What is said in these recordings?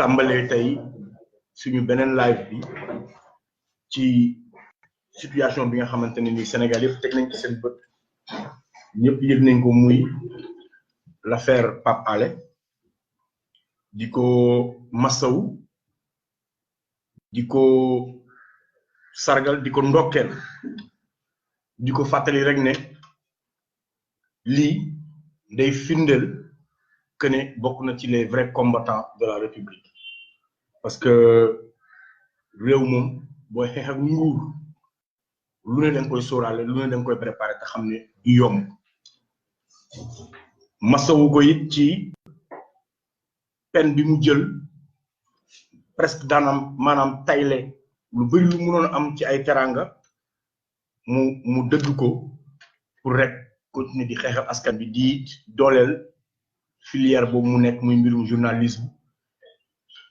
tàmbalee tey suñu beneen live bi ci situation bi nga xamante ne ni Sénégal yëpp teg nañ ci seen bët ñëpp yëg nañ ko muy l'affaire Pape Alé di ko massawu di ko sargal di ko ndokkeel di ko fàttali rek ne lii day firndeel que ne bokk na ci les vrais combattants de la République parce que réew moom booy xeex ak nguur lu ne danga koy sóoraale lu ne danga koy préparer te xam ne du yomb masawu ko it ci peine bi mu jël presque daanam maanaam tayle lu bëri lu mënoon am ci ay teranga mu dëgg ko pour rek continuer di xeexal askan bi di dooleel filière boobu mu nekk muy mbirum journalisme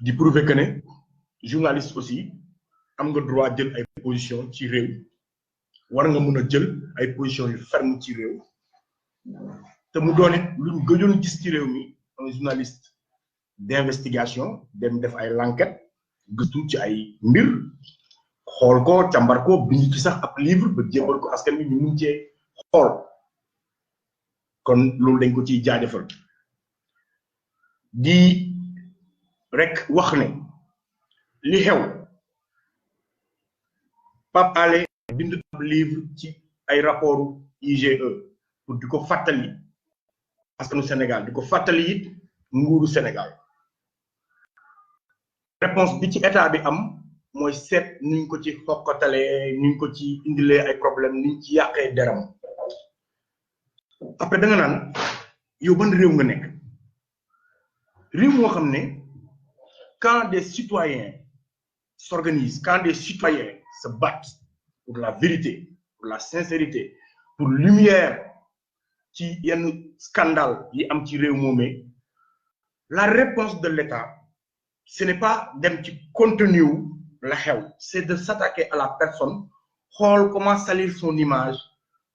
di prouver que ne journaliste aussi am nga droit jël ay position ci réew war nga mën a jël ay position yu ferme ci réew te mu doon it luñ gëjoon gis ci réew mi un journaliste d'investigation dem def ay l'enquête gëstu ci ay mbir xool ko càmbar ko bind ci sax ab livre ba jébbal ko askan bi ñu mun cee xool kon loolu dañ ko ciy jaajëfal di rek wax ne li xew Pape Alé bind ab livre ci ay rapport IGE pour di ko fàttali askanu Sénégal di ko fàttali it nguuru Sénégal réponse bi ci état bi am mooy seet nuñ ko ci xoqatalee nuñ ko ci indilee ay problème nuñ ci yàqee deram après da nga naan yow ban réew nga nekk réew moo xam ne quand des citoyens s'organisent quand des citoyens se battent pour la vérité pour la sincérité pour lumière ci yenn scandale yi am ci réew moomee la réponse de l'État ce n'est pas dem ci contenu la xew c'est de s'attaquer à la personne xool comment salir son image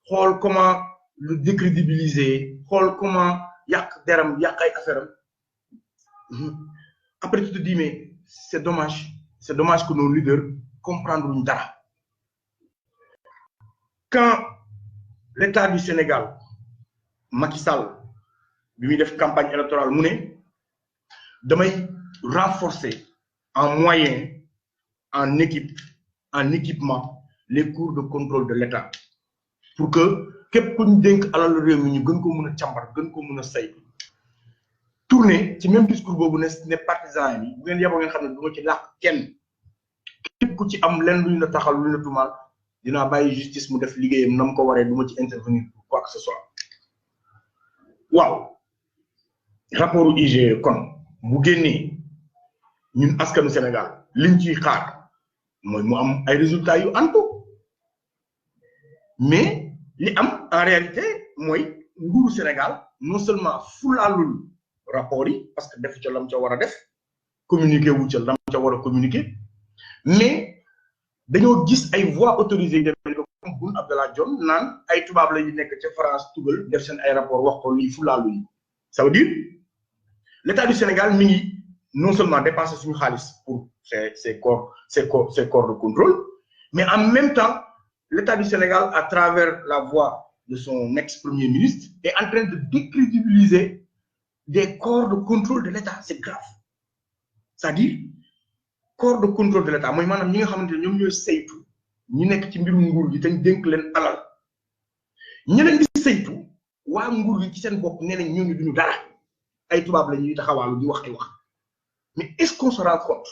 xool comment le décrédibiliser xool comment yàq deram yàq ay affaire am après tu te dis mais c'est dommage que nos leaders comprendre luñ dara quand l'État du Sénégal Macky Sall bi muy def campagne électorale mu ne damay renforcer en moyens en équipe en équipement les cours de contrôle de l'État pour que képp ku ñu dénk alal réew mi ñu gën ko mën a càmbar gën ko mën a saytu tourner ci même discours boobu ne partisan yi bu ngeen yeboo ngeen xam ne du ma ci làq kenn képp ku ci am lenn lu ñu la taxal lu ñu la tumaal dinaa bàyyi justice mu def liggéeyam na mu ko waree du ma ci intervenir pour quoi que ce soit waaw rapport IGE kon bu génnee ñun askanu Sénégal liñ ciy xaar mooy mu am ay résultats yu antu mais li am en réalité mooy nguuru Sénégal non seulement fulaalul rapport yi parce que def ca lam ca war a def communiqué wu ca lam ca war a communiqué mais dañoo gis ay voix autorisées yi demee comme Boun Abdallah Dionne naan ay tubaab la yu nekk ca France tugal def seen ay rapport wax ko lii fulaalu yi ça veut dire l'État du Sénégal mi ngi non seulement dépenser suñu xaalis pour ces corps de contrôle mais en même temps l'État du Sénégal à travers la voix de son ex-premier ministre est en train de décrédibiliser des corps de contrôle de l'État c'est grave c'est-à-dire corps de contrôle de l'État mooy maanaam ñi nga xamante ne ñoom ñooy saytu ñi nekk ci mbirum nguur gi te ñu dénk leen alal ñeneen di saytu waa nguur gi ci seen bopp nee nañ ñooñu duñu dara ay tubaab la ñuy taxawaalu di wax ay wax mais est-ce qu'on se rend compte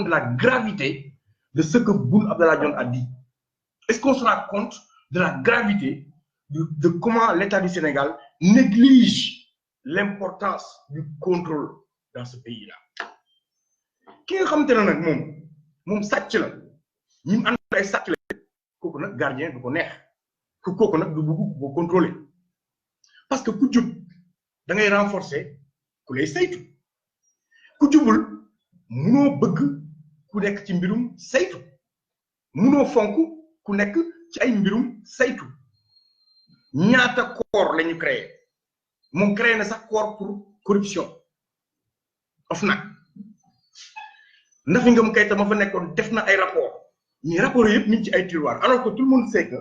de la gravité de ce que Boun Abdallah Dionne a dit est-ce qu'on se rend compte de la gravité de comment l'État du Sénégal néglige l'importance du contrôle dans ce pays-là ki nga xamante ne nag moom sàcc la ñi mu ànd ay sàcc la kooku nag gardien du ko neex kooku nag du bëgg boo contrôler parce que ku jub da ngay renforcer ku lay saytu ku jubul munoo bëgg ku nekk ci mbirum saytu munoo fonk ku nekk ci ay mbirum saytu ñaata corps la ñu créé moom créé na sax corps pour corruption OFNAC Nafi Ngom Keïta ma fa nekkoon def na ay rapport mais rapport yëpp ñu ngi ci ay tiroir alors que tout le monde sait que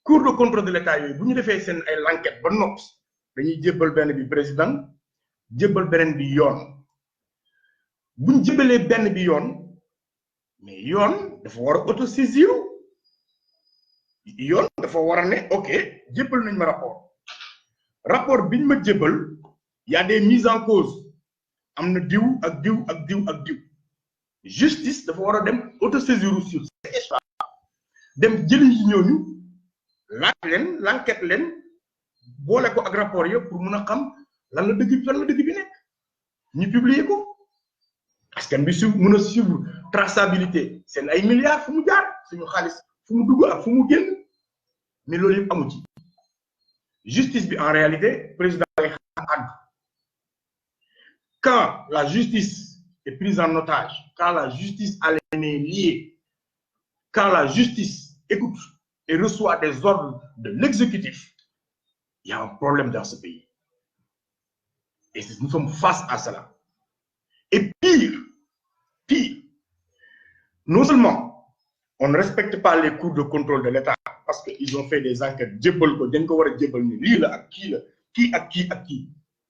cour de contrôle de l'État yooyu bu ñu defee seen ay l'enquête ba noppi dañuy jébbal benn bi président jébbal beneen bi yoon bu ñu jébbalee benn bi yoon mais yoon dafa war a autosaisir yoon dafa war a ne ok jébbal nañ ma rapport biñ ma jébbal y a des mises en cause am na diw ak diw ak diw ak diw justice dafa war a dem autosaisir sur ces questions dem jëli yi ñooñu laaj leen l'enquête leen boole ko ak rapport yëpp pour mun a xam lan la dëgg bi nekk ñu publier ko askan bi su mun a suivre traçabilité seen ay milliards fu mu jaar suñu xaalis fu mu dugg ak fu mu génn mais loolu yëpp amu ci justice bi en réalité président lay àddu quand la justice est prise en otage, quand la justice a les mains liées, quand la justice écoute et reçoit des ordres de l'exécutif, il y a un problème dans ce pays. Et nous sommes face à cela. Et pire, non seulement on ne respecte pas les cours de contrôle de l'État parce qu'ils ont fait des enquêtes,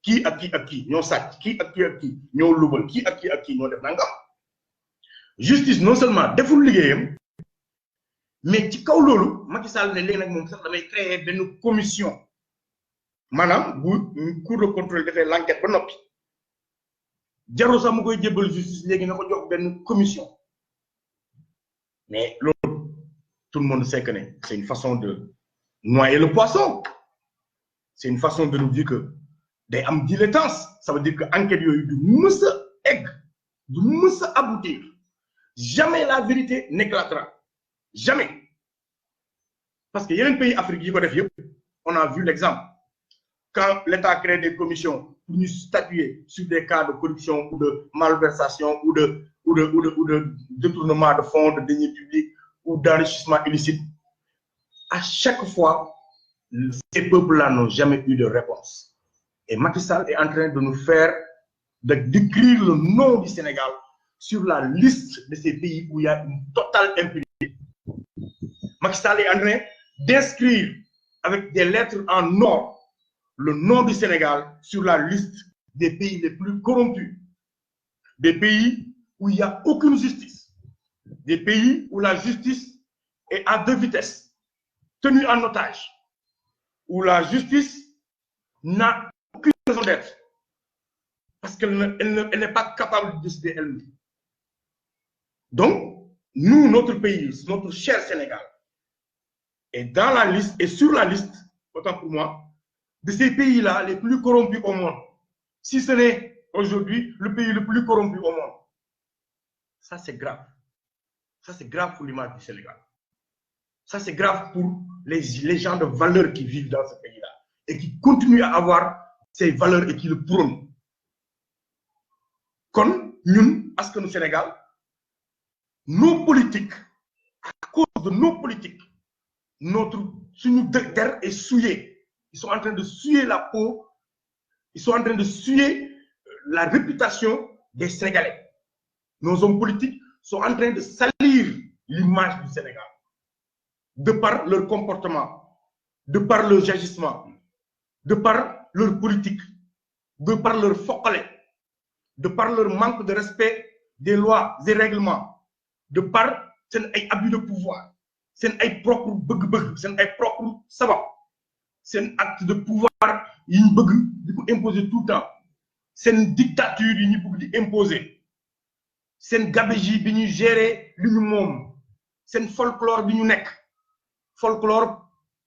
qui ak qui ñoo sàcc qui ak qui ñoo lubal qui ak qui ñoo def nangam justice non seulement deful liggéeyam mais ci kaw loolu Macky Sall ne léegi nag moom sax damay créer benn commission maanaam bu cour de contrôle defee l'enquête ba noppi jarul sax mu koy jébbal justice léegi na ko jox benn commission mais loolu tout le monde sait que c'est une façon de noyer le poisson c'est une façon de nous dire que day am dilettance ça veut dire que enquête yooyu du mës a egg du mës a aboutir jamais la vérité n'éclatera jamais parce que yeneen pays Afrique yi ko def yëpp on a vu l'exemple quand l'État crée des commissions pour ñu statuer sur des cas de corruption ou de malversation ou de détournement de fonds de deniers publics ou d'enrichissement illicite à chaque fois ces peuples-là n'ont jamais eu de réponse. Et Macky Sall est en train de nous faire, d'écrire le nom du Sénégal sur la liste de ces pays où il y a une totale impunité. Macky Sall est en train d'inscrire avec des lettres en or le nom du Sénégal sur la liste des pays les plus corrompus. Des pays où il n'y a aucune justice. Des pays où la justice est à deux vitesses, tenue en otage. Où la justice n'a aucune raison d'être parce qu'elle n'est pas capable de décider elle-même. Donc, nous, notre pays, notre cher Sénégal, est dans la liste et sur la liste, autant pour moi, de ces pays-là les plus corrompus au monde. Si ce n'est aujourd'hui le pays le plus corrompu au monde. Ça, c'est grave. Ça, c'est grave pour l'image du Sénégal. Ça, c'est grave pour les gens de valeur qui vivent dans ce pays-là et qui continuent à avoir ces valeurs et qui le prônent. Comme nous, askanu Sénégal, nos politiques, à cause de nos politiques, notre terre est souillée. Ils sont en train de souiller la peau, ils sont en train de souiller la réputation des Sénégalais. Nos hommes politiques sont en train de salir l'image du Sénégal, de par leur comportement, de par leur agissement, de par leur politique, de par leur focolé, de par leur manque de respect des lois et règlements, de par seen ay abus de pouvoir, seen ay propre bëgg-bëgg, seen ay propre sabab, seen acte de pouvoir yi ñu bëgg di ko imposer tout le temps, seen dictature yi ñu bëgg di imposer, seen gabegie bi ñuy gérer li ñu moom, seen folklore bi ñu nekk, folklore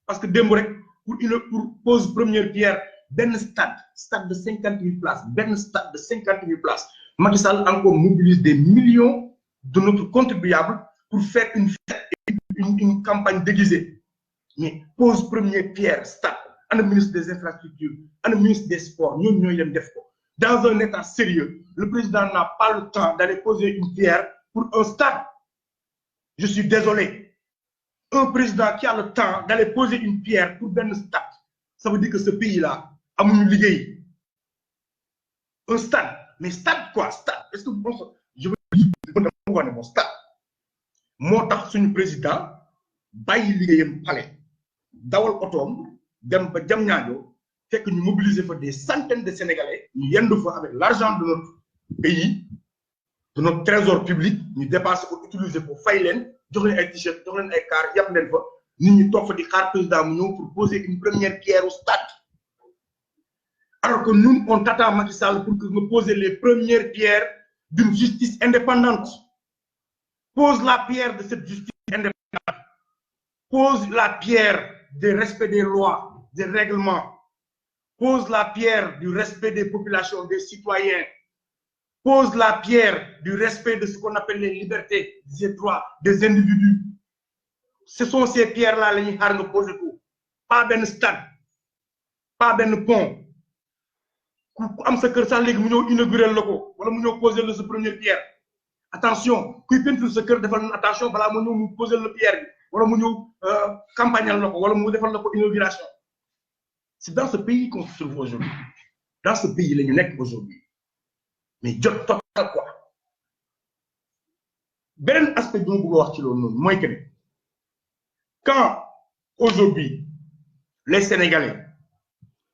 parce que démb rek pour pose première pierre benn stade de 50 000 places, benn stade de 50 000 places. Macky Sall encore mobilise des millions de notre contribuable pour faire une fête et une campagne déguisée. Mais pose première pierre, stade, le ministre des Infrastructures, le ministre des Sports, dans un état sérieux, le président n'a pas le temps d'aller poser une pierre pour un stade. Je suis désolé. Un président qui a le temps d'aller poser une pierre pour un stade, ça veut dire que ce pays-là a mon ligue. Un stade, mais stade quoi stade est-ce que je veux dire bon stade moo tax suñu président bàyyi liggéeyam palais dawal otoom dem ba Diamniadio fekk ñu mobiliser fa des centaines de Sénégalais ñu yendu fa avec l'argent de notre pays de notre trésor public ñu dépassé ko utiliser ko fay leen jox leen ay t-shirt jox leen ay car yàpp leen fa nit ñi toog fa di xaar président mu ñëw pour poser une première pierre au stade alors que nous on t'attend Macky Sall pour que nous poser les premières pierres d'une justice indépendante. Pose la pierre de cette justice indépendante. Pose la pierre du respect des lois, des règlements. Pose la pierre du respect des populations, des citoyens. Pose la pierre du respect de ce qu'on appelle les libertés, des droits des individus. Ce sont ces pierres-là que nous avons posées tout. Pas ben stade, pas ben pont. Am sa kër sax léegi mu ñëw inaugurer la ko wala mu ñëw poser la sa première pierre attention kuy peinture sa kër defal attention balaa mu ñëw mu poser la pierre bi wala mu ñëw campagnal la ko wala mu defal la ko inauguration. C'est dans ce pays qu'on se trouve aujourd'hui, dans ce pays la ñu nekk aujourd'hui, mais jot total quoi. Beneen aspect bi ma bëgg a wax ci loolu noonu mooy que quand aujourd'hui les Sénégalais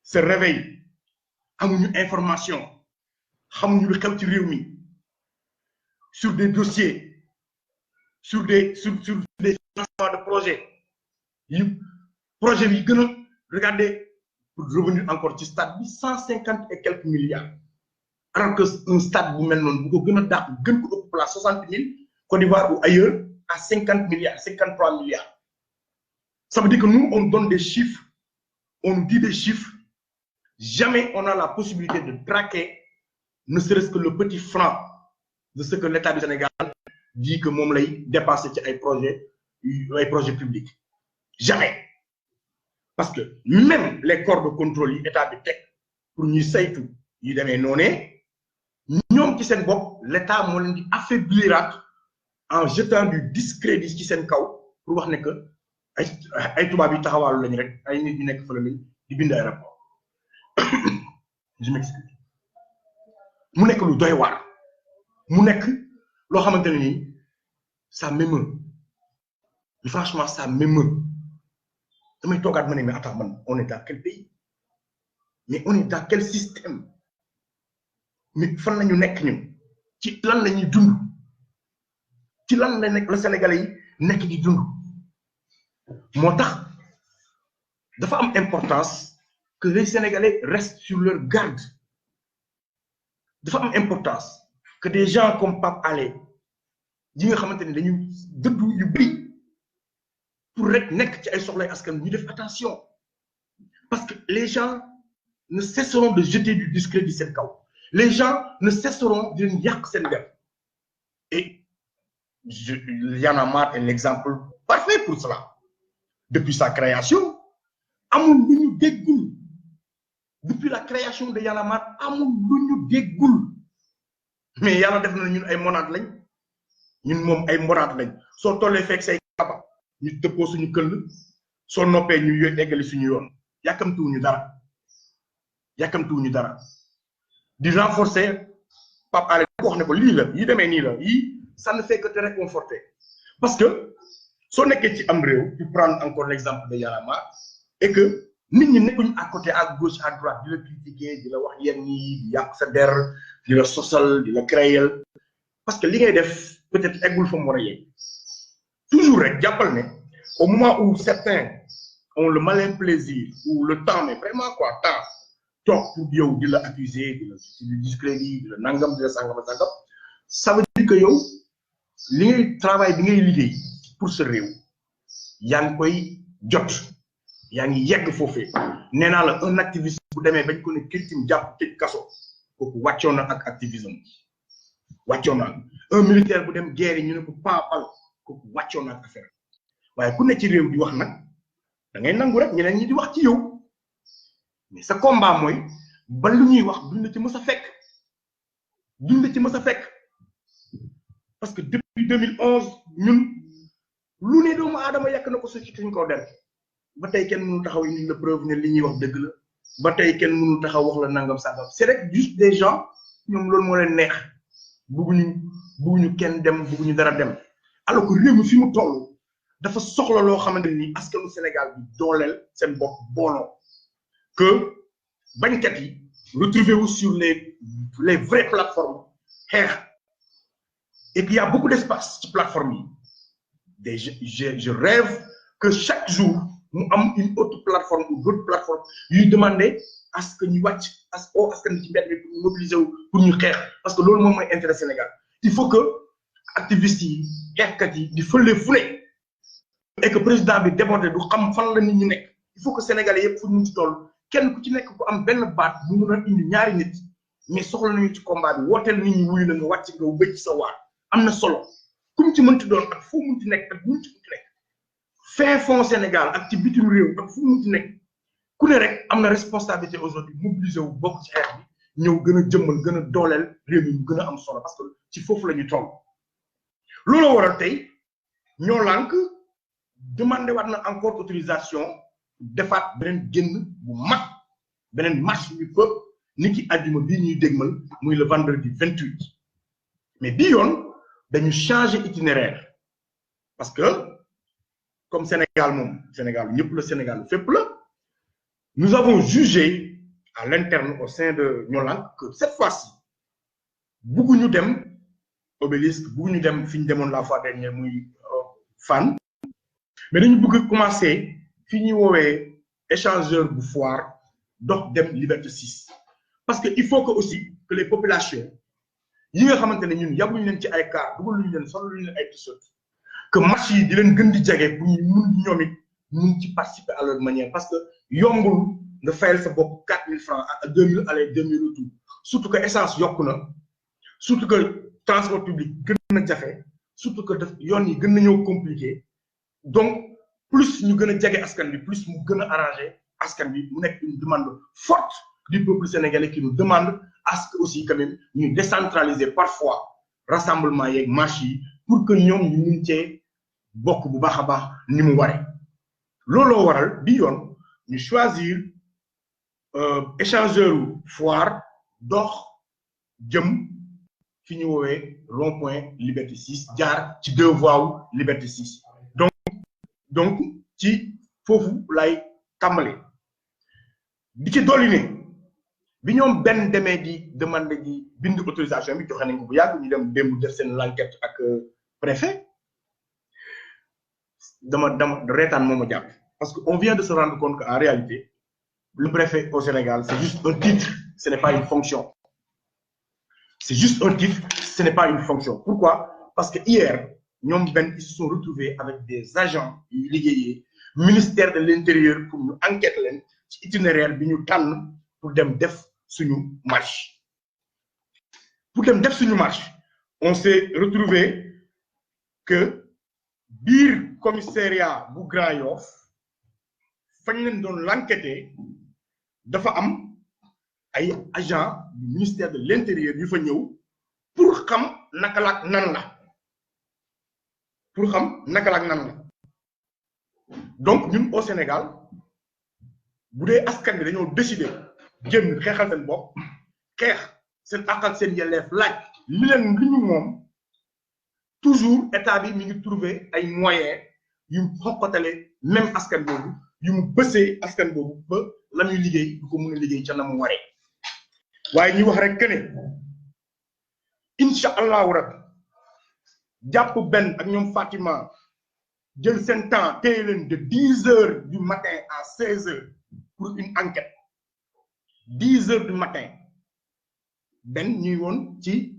se réveillent amuñu information xamuñu lu xew ci réew mi sur des dossiers sur des financements de projets yi projet bi gën a regardez pour revenir encore ci stade bi 150 et quelques milliards alors que un stade bu mel noonu bu ko gën a dàq gën ko ëpp place 60 000 Côte d'Ivoire ou ailleurs à 50 milliards 53 milliards. Ça veut dire que nous on donne des chiffres, on dit des chiffres. Jamais on a la possibilité de traquer, ne serait-ce que le petit franc de ce que l'État du Sénégal dit que mon lay dépassé ci ay projets publics. Jamais. Parce que même les corps de contrôle yi état bi teg pour ñuy saytu yu demee noonee ñoom ci seen bopp l'État moo leen di affaiblirat en jetant du discrédit ci seen kaw pour wax ne que ay tubaab yi taxawaalu lañ rek ay nit ñi nekk fële lañ di bind ay rapport. Je m'excuse mu nekk lu doy waar mu nekk loo xamante ne nii ça m'émeut franchement ça m'émeut damay toogaat ma ne mais attends man on est dans quel pays mais on est dans quel système mais fan la ñu nekk ñun ci lan la ñuy dund ci lan la nekk la Sénégalais yi nekk di dund moo tax dafa am importance que les Sénégalais restent sur leur garde. De façon importance que des gens comme Pape Alé, yi nga xamante ne dañu dëddu yu bëri pour rek nekk ci ay soxlay askan ñu def attention parce que les gens ne cesseront de jeter du discrédit seen kaw. Les gens ne cesseront de yàq seen der. Et Y'en a marre est l'exemple parfait pour cela. Depuis sa création, amul lu ñu déggul. Depuis la création de Y'en a marre amul lu ñu déggul mais yàlla def na ñun ay monade lañ ñun moom ay monade lañ soo tollee fekk say kaba ñu tëppoo suñu këll soo noppee ñu yooyu eggali suñu yoon yàkkamtuwuñu dara di renforcer Pape Alé wax ne ko lii la yi demee nii la yii ça ne fait que te réconforter parce que soo nekkee ci am réew tu prends encore l'exemple de Y'en a marre et que nit ñi nekkuñu à côté à gauche à droite di la critiquer di la wax yenn yi di yàq sa der di la sosal di la créer parce que li ngay def peut-être eggul fa mu war a yegg toujours rek jàppal ne au moment où certains ont le malin plaisir ou le temps mais vraiment quoi temps toog pour yow di la accuser di la du discrédit di la nangam di la sangam ça veut dire que yow li ngay travail bi ngay liggéey pour ce réew yaa ngi koy jot. yaa ngi yegg foofee nee naa la un activiste bu demee bañ ko ne kirtim jàpp tëj kaso kooku wàccoon na ak activisme wàccoon na un militaire bu dem guerre ñu ne ko paapal kooku wàccoon na ak affaire waaye ku ne ci réew di wax nag da ngay nangu rek ñeneen ñi di wax ci yow mais sa combat mooy ba lu ñuy wax duñ la ci mës a fekk parce que depuis 2011 ñun lu ne doomu aadama yàq na ko ci suñ ko der ba tey kenn mënu taxaw indi la preuve ne li ñuy wax dëgg la ba tey kenn mënu taxaw wax la nangam sangam c'est rek juste des gens ñoom loolu moo leen neex bëgguñu kenn dem bëgguñu dara dem alors que réew mi fi mu toll dafa soxla loo xamante ni askanu Sénégal bi dooleel seen bopp booloo que bañkat yi retrouver wu sur les vraies plateformes xeex et qu'il y a beaucoup d'espace ci plateforme yi je rêve que chaque jour mu am une autre plateforme ou d'autres plateformes yuy demander à ce que ñu wàcc askan ci mbedd bi pour ñu mobiliser wu pour ñu xeex parce que loolu moom mooy intérêt Sénégal il faut que activistes yi xeexkat yi di fële fu ne et que président bi débordé du xam fan la nit ñi nekk il faut que sénégalais yëpp fu ñu ci toll kenn ku ci nekk ku am benn baat bu mun a indi ñaari nit mais soxla nañu ci combat bi wooteel nit ñi wuyu la nga wàcc nga bëj sa waar am na solo ku mu ci mënti doon ak fu mu ci nekk ak bu mu ci nekk fin fond Sénégal ak ci bitim réew ak fu mu ci nekk ku ne rek am na responsabilité aujourd'hui mobiliser wu bokk ci xeex bi ñëw gën a jëmmal gën a dooleel réew mi mu gën a am solo parce que ci foofu la ñu toll loolu waral tey ñoo lànk demandé waat na encore autorisation defaat beneen génn bu mag beneen marche bi peuple ni ki àjjuma bii ñuy dégmal muy le vendredi 28 mais bii yoon dañu changer itinéraire parce que comme Sénégal moom Sénégal ñëpp la Sénégal fépp la nous avons jugé à l'interne au sein de Ñolank que cette fois-ci bëgguñu dem Obélisque bëgguñu dem fi ñu demoon la fois dernière muy Fann mais dañu bëgg commencer fi ñuy woowee échangeur bu foire dox dem Liberté 6 parce que il faut que aussi que les populations yi nga xamante ne ñun yabuñu leen ci ay car dugaluñu leen soluñu leen ay t-shirt que marche yi di leen gën di jege pour ñu mun ñoom it mun ci participer à leur manière parce que yombul nga fayal sa bopp 4000 francs à 2000 aller 2000 retour surtout que essence yokku na surtout que transport public gën na jafe surtout que daf yoon yi gën nañoo compliqué donc plus ñu gën a jege askan bi plus mu gën a arrangé askan bi mu nekk une demande forte du peuple sénégalais qui nous demande à ce que aussi quand même ñu décentraliser parfois rassemblement yeeg marche yi pour que ñoom ñu mun cee bokk bu baax a baax ni mu waree looloo waral bi yoon ñu choisir échangeur foire dox jëm fi ñu woowee rond-point Liberté 6 jaar ci 2 voies Liberté 6 donc ci foofu lay tàmbale di ci dolli ne bi ñoom benn demee di demande di bind autorisation bi joxe nañ ko bu yàgg ñu dem démb def seen l'enquête ak préfet dama reetaan moo ma jàpp parce que on vient de se rendre compte qu'en réalité le préfet au Sénégal c'est juste un titre ce n'est pas une fonction c'est juste un titre ce n'est pas une fonction pourquoi parce que hier ñoom benn ils se sont retrouvés avec des agents yu liggéeyee ministère de l'intérieur pour ñu enquête leen ci itinéraire bi ñu tànn pour dem def suñu marche on s'est retrouvé que biir commissariat bu Grand Yoff fañ leen doon l'enquêter dafa am ay agents du ministère de l'intérieur yu fa ñëw pour xam naka la ak nan la donc ñun au Sénégal bu dee askan bi dañoo décider génn xeexal seen bopp xeex seen àq ak seen yelleef laaj li ñu moom toujours état bi mi ngi trouver ay moyens yu mu xoqatale même askan boobu yu mu bësee askan boobu ba la muy liggéey du ko mën a liggéey ca na mu waree waaye ñu wax rek que ne incha allahu rabbi jàpp benn ak ñoom Fatima jël seen temps téye leen de 10 heures du matin à 16 heures pour une enquête 10 heures du matin benn ñuy woon ci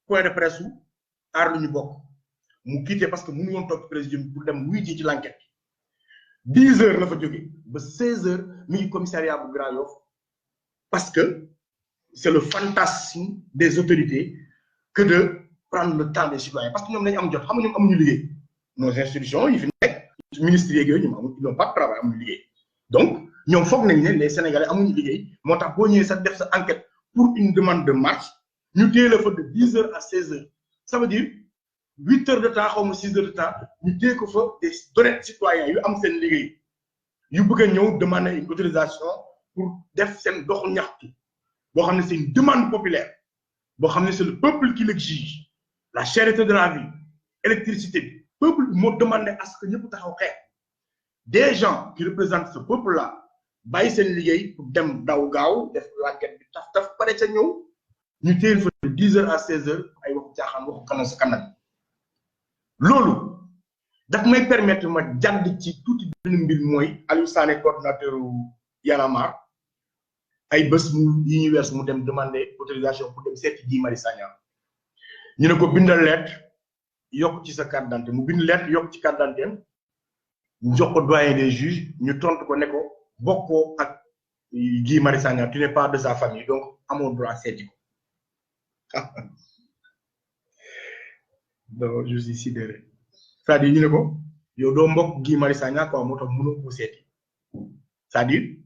point de presse u aar lu ñu bokk mu quitté parce que mënu woon toog président pour dem wuy ji ci l'enquête 10 heures la fa jóge ba 16 heures mi ngi commissariat bu Grand Yoff parce que c'est le fantasme des autorités que de prendre le temps des citoyens parce que ñoom dañu am jot xam nga ñoom amuñu liggéey nos institutions yi fi nekk ministres yeeg yooyu ñoom ils n'ont pas de travail amuñu liggéey donc ñoom foog nañ ne les Sénégalais amuñu liggéey moo tax boo ñëwee sax def sa enquête pour une demande de marche ñu téye la fa de 10 heures à 16 heures ça veut dire 8 heures de temps xaw ma 6 heures de temps ñu téye ko fa des honnêtes citoyens yu am seen liggéey yu bëgg a ñëw demander une autorisation pour def seen doxu ñaxtu boo xam ne c'est une demande populaire c'est le peuple qui l'exige la cherté de la vie électricité peuple moo demandé à ce que ñëpp taxaw xeex des gens qui représentent ce peuple là bàyyi seen liggéey pour dem daw gaaw def l'enquête bi taf pare ca ñëw ñu téyel fa de 10h à 16h ay waxu caaxaan waxu kanam sa kanam loolu daf may permettre ma jàdd ci tuuti benn mbir mooy Aliou Sané coordinateur Y'en a marre ay bés mu yi ñu wees mu dem demander autorisation pour dem seeti Guy Marius Sagna ñu ne ko bindal lettre yokk ci sa carte d'identité mu bind lettre yokk ci carte d'identité ñu jox ko doyen des juges ñu tontu ko ne ko bokkoo ak Guy Marius Sagna tu n'es pas de sa famille donc amoo droit seeti ko donc je suis sidéré c'est-à-dire ñu ne ko yow doo mbokk Guy Marius Sagna quoi moo tax mënoo ko seeti c'est-à-dire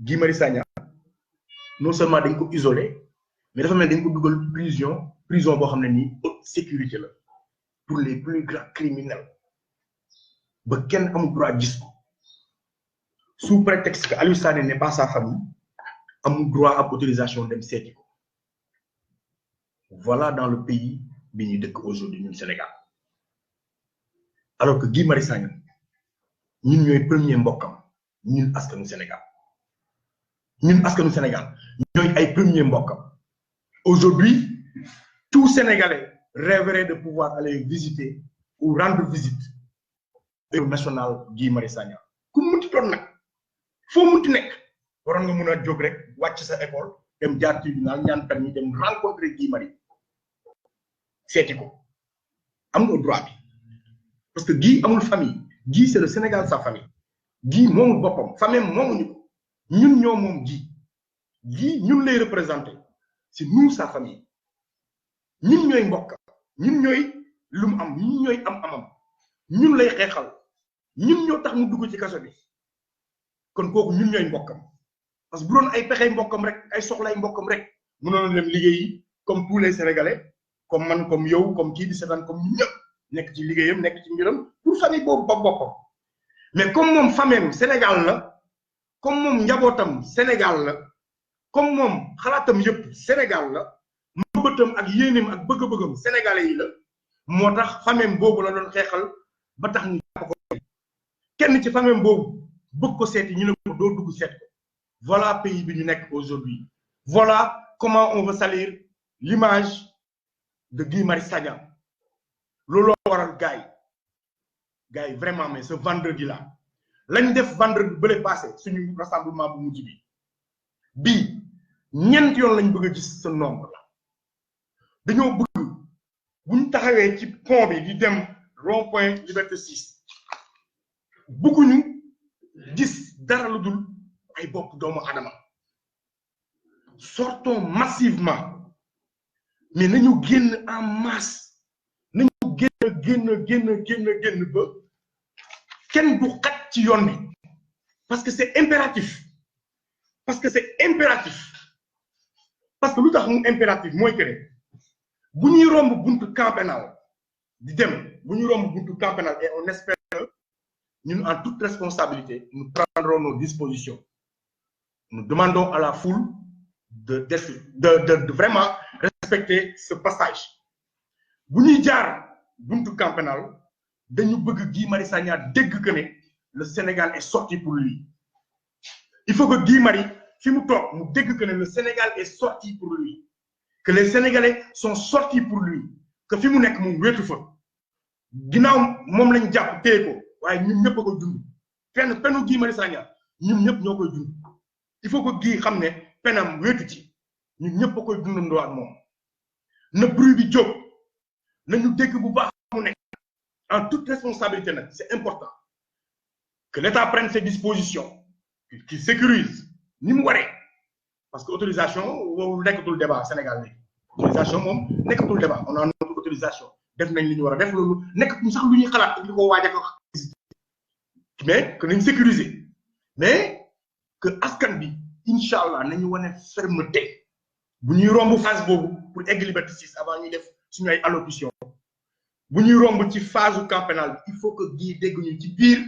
Guy Marius Sagna non seulement dañ ko isolé mais dafa mel dañ ko dugal prison boo xam ne nii haute sécurité la pour les plus grands criminels ba kenn amul droit gis ko sous prétexte que Aliou Sané n'est pas sa famille amul droit à autorisation dem seeti ko voilà dans le pays bi ñuy dëkk aujourd'hui ñun Sénégal alors que Guy Marius Sagna ñun ñooy premier mbokkam ñun askanu Sénégal ñooy ay premier mbokkam aujourd'hui tout Sénégalais rêverait de pouvoir aller visiter ou rendre visite au national Guy Marius Sagna ku munti doon nag foo munti nekk waroon nga mun a jóg rek wàcc sa école dem jaar tribunal ñaan permis dem rencontrer Guy Marius seeti ko am nga droit bi parce que Guy amul famille Guy c'est le Sénégal sa famille Guy moomul boppam famille moomuñu ko ñun ñoo moom Guy ñun lay représenter c'est nous sa famille ñun ñooy mbokk ñun ñooy lu mu am ñun ñooy amam ñun lay xeexal ñun ñoo tax mu dugg ci kaso bi kon kooku ñun ñooy mbokkam parce que bu doon ay pexey mbokkam rek ay soxlay mbokkam rek mënoon dem liggéeyi comme tous les Sénégalais comme man comme yow comme kii di seetaan comme ñun ñëpp nekk ci liggéeyam nekk ci mbiram pour famille boobu ba boppam mais comme moom famille Sénégal la comme moom njabootam Sénégal la comme moom xalaatam yëpp Sénégal la mëbëtam ak yéeneem ak bëgg-bëggam sénégalais yi la moo tax famille boobu la doon xeexal ba tax ñu jàpp ko kenn ci famille boobu bëgg ko seeti ñu ne ko doo dugg seet ko voilà pays bi ñu nekk aujourd'hui voilà comment on veut salir l'image de Guy Marius Sagna looloo waral gars yi vraiment mais ce vendredi là lañ def vendredi bële passé suñu rassemblement bu mujj bii ñeent yoon lañ bëgg a gis ce nombre la dañoo bëgg bu ñu taxawee ci pont bi di dem rond-point Liberté 6 bëgguñu gis dara lu dul ay bopp doomu adama sortons massivement mais nañu génn en masse nañu génn ba kenn du xaj ci yoon bi parce que c'est impératif parce que lu tax mu impératif mooy que ne bu ñuy romb buntu camp pénal di dem bu ñuy romb buntu camp pénal et on espère que ñun en toute responsabilité nous prendrons nos dispositions nous demandons à la foule de vraiment respecter ce passage bu ñuy jaar buntu camp pénal dañu bëgg Guy Marius Sagna dégg que ne le Sénégal est sorti pour lui il faut que Guy Marius fi mu toog mu dégg que ne le Sénégal est sorti pour lui que les Sénégalais sont sortis pour lui que fi mu nekk mu wéetu fa ginnaaw moom lañ jàpp téye ko waaye ñun ñëpp a koy dund penu Guy Marius Sagna ñun ñëpp ñoo koy dund il faut que Guy xam ne penam wéetu ci ñun ñëpp a koy dundandoo ak moom na bruit bi jóg nañu dégg bu baax mu nekk en toute responsabilité nag c'est important que l'État prenne ses dispositions qu'il sécurise ni mu waree parce que autorisation woowu nekkatul débat Sénégal léegi autorisation moom nekkatul débat on a notre autorisation def nañ li ñu war a def loolu nekkatul sax lu ñuy xalaat li ko waaj a ko mais que nañ sécuriser mais que askan bi incha allah nañu wane fermeté bu ñuy romb phase boobu pour egg Liberté 6 avant ñuy def suñu ay allocution bu ñuy romb ci phase camp pénal il faut que Guy dégg ñu ci biir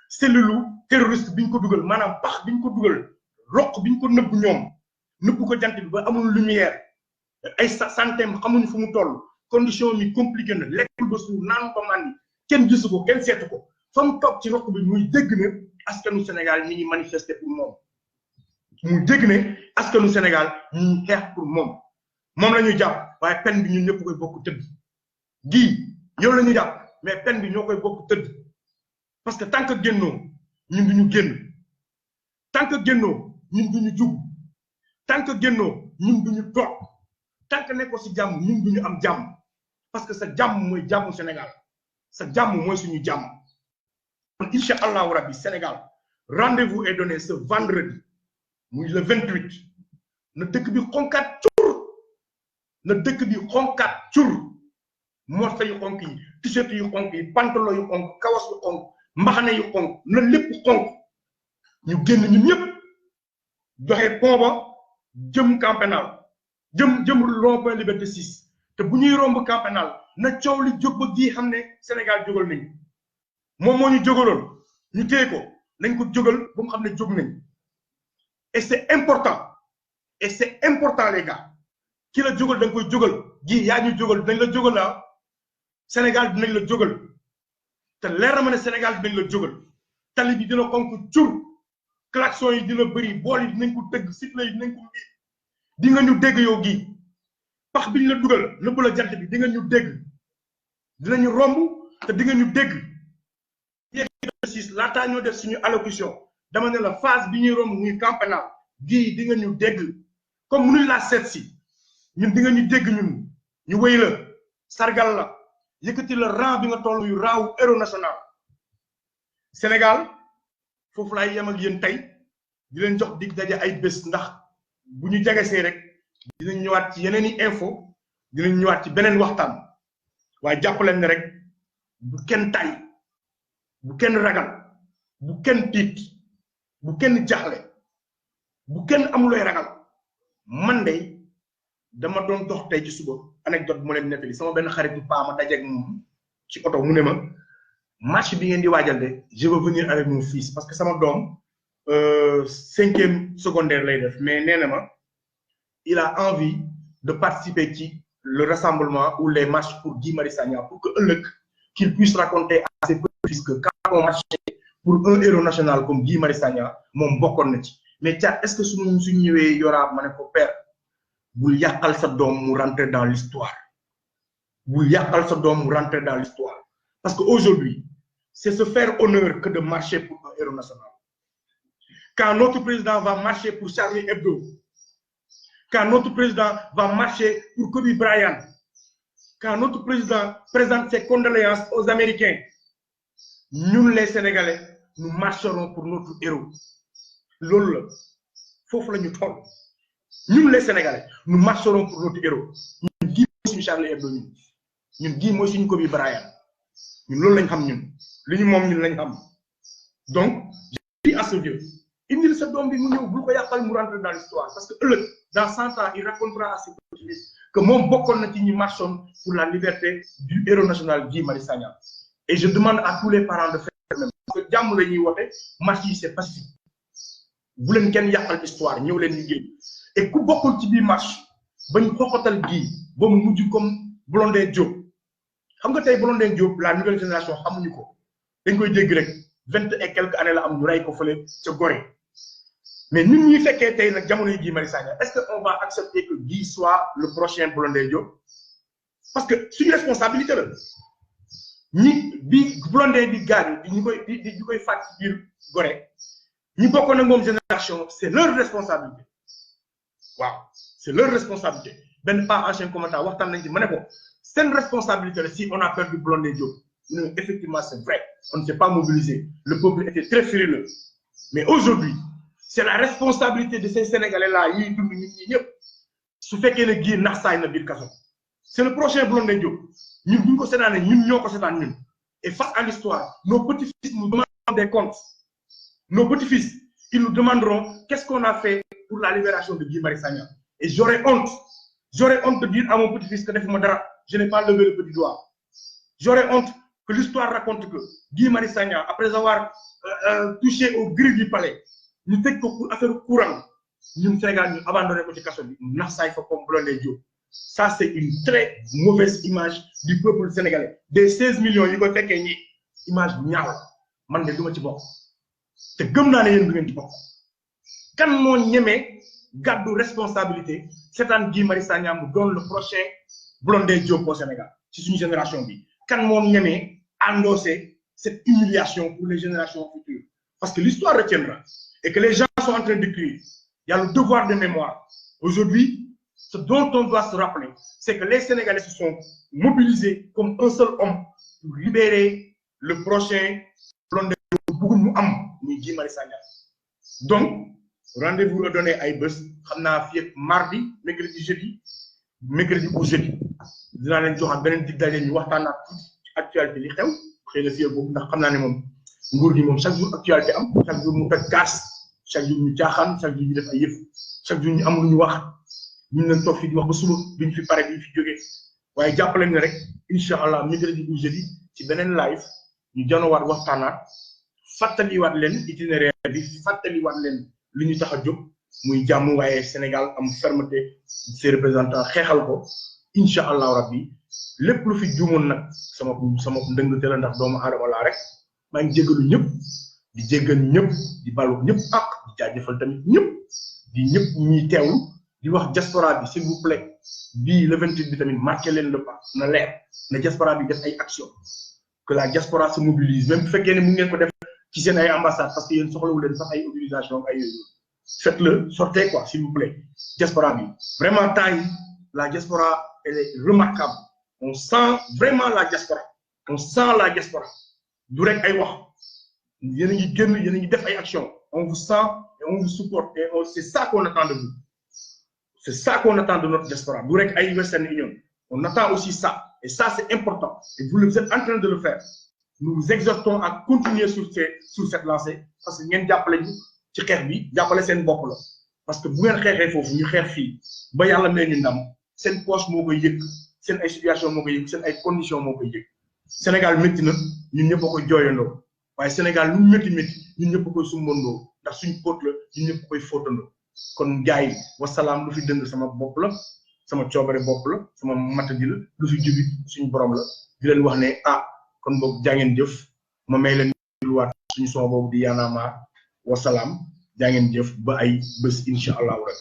cellule terroriste bi ñu ko dugal maanaam pax bi ñu ko dugal roq bi ñu ko nëbb ñoom nëbb ko jant bi ba amul lumière ay santeem xamuñu fu mu toll condition mi compliqué na lekkul ba suur naan ko màndi kenn gisu ko kenn seetu ko fa mu toog ci roq bi muy dégg ne askanu Sénégal ñi ngi manifester pour moom muy dégg ne askanu Sénégal ñi ngi xeex pour moom moom la ñuy jàpp waaye peine bi ñun ñëpp koy bokk tëdd gii yow la ñuy jàpp mais peine bi ñoo koy bokk tëdd parce que tant que génnoo ñun duñu génn tant que génnoo ñun duñu jug tant que génnoo ñun duñu toog tant que nekkoo si jàmm ñun duñu am jàmm parce que sa jàmm mooy jàmmu Sénégal sa jàmm mooy suñu jàmm incha allahu rabbi Sénégal rendez-vous est donné ce vendredi muy le 28 na dëkk bi xonkaat cur na dëkk bi xonkaat cur morso yu xonk yi t-shirt yu xonk yi pantalon yu xonk kawas yu xonk mbaxane yu xonk na lépp xonk ñu génn ñun ñëpp doxee pont ba jëm camp pénal jëm rond-point Liberté 6 te bu ñuy romb camp pénal na coow li jóg ba gii xam ne Sénégal jógal nañ moom moo ñu jógaloon ñu téye ko nañ ko jógal ba mu xam ne jóg nañ et c'est important les gars ki la jógal da nga koy jógal gii yaa ñu jógal dinañ la jógal la Sénégal dinañ la jógal te leer na ma ne Sénégal dinañ la jógal tali bi dina xonk cur klaxon yi dina bëri bool yi dinañ ko tëgg sifflet yi dinañ ko mbii di nga ñu dégg yow gii pax biñ la dugal nëbb la jant bi di nga ñu dégg dinañu romb te di nga ñu dégg laataa ñoo def suñu allocution dama ne la phase bi ñuy romb muy camp pénal gii di nga ñu dégg comme mënuñ laa seet si ñun di nga ñu dégg ñun ñu wéy la sargal la yëkkati la rang bi nga toll yu raaw héros national Sénégal foofu laay yem ak yéen tey di leen jox dig daje ay bés ndax bu ñu jegesee rek dinañ ñëwaat ci yeneen i info dinañ ñëwaat ci beneen waxtaan waaye jàpp leen ne rek bu kenn tay bu kenn ragal bu kenn tiit bu kenn jaxle bu kenn amulooy ragal man de dama doon dox tey ci suba anecdote bu ma leen nettali sama benn xarit bu paa ma dajeeg moom ci oto mu ne ma match bi ngeen di waajal de je veux venir avec mon fils parce que sama doom 5e secondaire lay def mais nee na ma il a envie de participer ci le rassemblement ou les marches pour Guy Marius Sagna pour que ëllëg qu'il puisse raconter à ses petits-fils que quand on marchait pour un héros national comme Guy Marius Sagna moom bokkoon na ci mais Thiat est-ce que suñu ñëwee yoraa ma ne ko père bul yàqal sa doom mu rentrer dans l'histoire bul yàqal sa doom mu rentrer dans l'histoire parce que aujourd'hui c'est se faire honneur que de marcher pour un héros national quand notre président va marcher pour Charlie Hebdo quand notre président va marcher pour Kobe Bryant quand notre président présente ses condoléances aux Américains nous les Sénégalais nous marcherons pour notre héros loolu la foofu la ñu toll ñun les Sénégalais nous marcherons pour notre héros ñun Guy mooy suñu Charlie Hebdo ñun Guy mooy suñu Kobe Bryant ñun loolu lañ xam ñun li ñu moom ñun lañ xam donc je dis à ce vieux indil sa doom bi mu ñëw bul ko yàqal mu rentrer dans l'histoire parce que ëllëg dans 100 ans il racontera à ses petits-fils que moom bokkoon na ci ñi marchons pour la liberté du héros national Guy Marius Sagna et je demande à tous les parents de faire même parce que jàmm la ñuy woote marche yi c'est pacifique bu leen kenn yàqal histoire ñëw leen liggéey et ku bokkul ci biir marche bañ xoxotal Guy ba mu mujj comme Blondin Diop xam nga tey Blondin Diop la nouvelle génération xamuñu ko dañ koy dégg rek 20 et quelques années la am ñu rey ko fële ca Gorée mais ñun ñuy fekkee tey nag jamono yi Guy Marius Sagna est-ce que on va accepter que Guy soit le prochain Blondin Diop parce que suñu responsabilité la ñi bi Blondin di gaañu di ñu koy faat ci biir Gorée ñi bokkoon ak moom génération c'est leur responsabilité waaw c'est leur responsabilité benn pas ancien commentaire waxtaan nañ ci ma ne ko seen responsabilité la si on a perdu Blondin Diop effectivement c'est vrai on ne s'est pas mobilisé le peuple était très frileux mais aujourd'hui c'est la responsabilité de ces Sénégalais là yiy dund ñun ñi ñëpp su fekkee ne Guy nax saay na biir kaso c'est le prochain Blondin Diop ñun bu ñu ko seetaanee ñun ñoo ko seetaan ñun et face à l'histoire nos petits-fils nous demanderont des comptes nos petits-fils ils nous demanderont qu'est-ce qu'on a fait pour la libération de Guy Marius Sagna et j'aurais honte de dire à mon petit-fils que defuma dara je n'ai pas levé le petit doigt j'aurais honte que l'histoire raconte que Guy Marius Sagna après avoir touché aux grilles du palais ñu tëj ko pour affaire courant ñun Sénégal ñu abandonné ko ci kaso bi nax saay fa comme Blondin Diop ça c'est une très mauvaise image du peuple sénégalais des 16 millions yi ko fekkee ñi image bu ñaaw man de duma ci bokk te gëm naa ne yéen du ngeen ci bokk kan moo ñemee gàddu responsabilité seetaan Guy Marius Sagna mu doon le prochain Blondin Diop au Sénégal ci suñu génération bi kan moo ñemee endosser cette humiliation pour les générations futures parce que l'histoire retiendra et que les gens sont en train d'écrire. Il y a le devoir de mémoire. Aujourd'hui, ce dont on doit se rappeler, c'est que les Sénégalais se sont mobilisés comme un seul homme pour libérer le prochain Blondin Guy Marius Sagna. Donc, rendez-vous le donné à Ibus, mardi, mercredi, jeudi, mercredi ou jeudi. Nous allons jox benen dig dalé ñu waxtaan ak actualité li xew xeyna fi bobu ndax xamna né mom nguur gi mom chaque jour actualité am chaque jour mu tek gas chaque jour ñu jaxan chaque jour ñu def ay yef chaque jour ñu am lu ñu wax ñu leen tok fi di wax ba suba duñ fi paré duñ fi joggé waye jappalé ni rek inshallah mercredi ou jeudi ci benen live ñu jano wat waxtaanat fatali wat len itinéraire bi fatali wat len li ñu taxa jog muy jamm waye Sénégal am fermeté ses représentants xéxal ko inshallah rabbi lepp lu fi juumon nak sama ndëngte la ndax doomu aadama la rek ma ngi jégalu ñëpp di jéggal ñëpp di balu ñëpp ak di jaajëfal tamit ñëpp di ñëpp ñi teewlu di wax diaspora bi s'il vous plaît bi le 28 bi tamit marqué leen le pas na leer na diaspora bi def ay action que la diaspora se mobilise même bu fekkee ne mu ngeen ko def ci seen ay ambassade parce que yéen soxlawu leen sax ay mobilisation ay faites-le sortez quoi s'il vous plaît diaspora bi vraiment temps la diaspora elle est remarquable. On sent vraiment la diaspora. On sent la diaspora. Du rek ay wax. Yéen a ngi génn yéen a ngi def ay action. On vous sent et on vous supporte et c'est ça qu'on attend de vous. C'est ça qu'on attend de notre diaspora. Du rek ay Western Union. On attend aussi ça. Et ça c'est important. Et vous êtes en train de le faire. Nous vous exhortons à continuer sur cette lancée parce que ngeen jàppale ñu ci xeex bi jàppale seen bopp la. Parce que bu ngeen xeexee foofu ñu xeex fii ba yàlla may ñu ndam. Sen poche moo koy yëg seen ay situation moo koy yëg seen ay conditions moo koy yëg Sénégal métti na ñun ñëpp a koy jooyandoo waaye Sénégal lu métti ñun ñëpp a koy sumbandoo ndax suñu póot la ñun ñëpp a koy fóotandoo kon gars yi wasalaam lu fi dëng sama bopp la sama coobare bopp la sama matadi la lu fi jubit suñu borom la di leen wax ne kon boog jaa ngeen jëf ma may leen luwaat suñu son boobu di Y'en a marre wasalaam jaa ngeen jëf ba ay bés incha allahu rek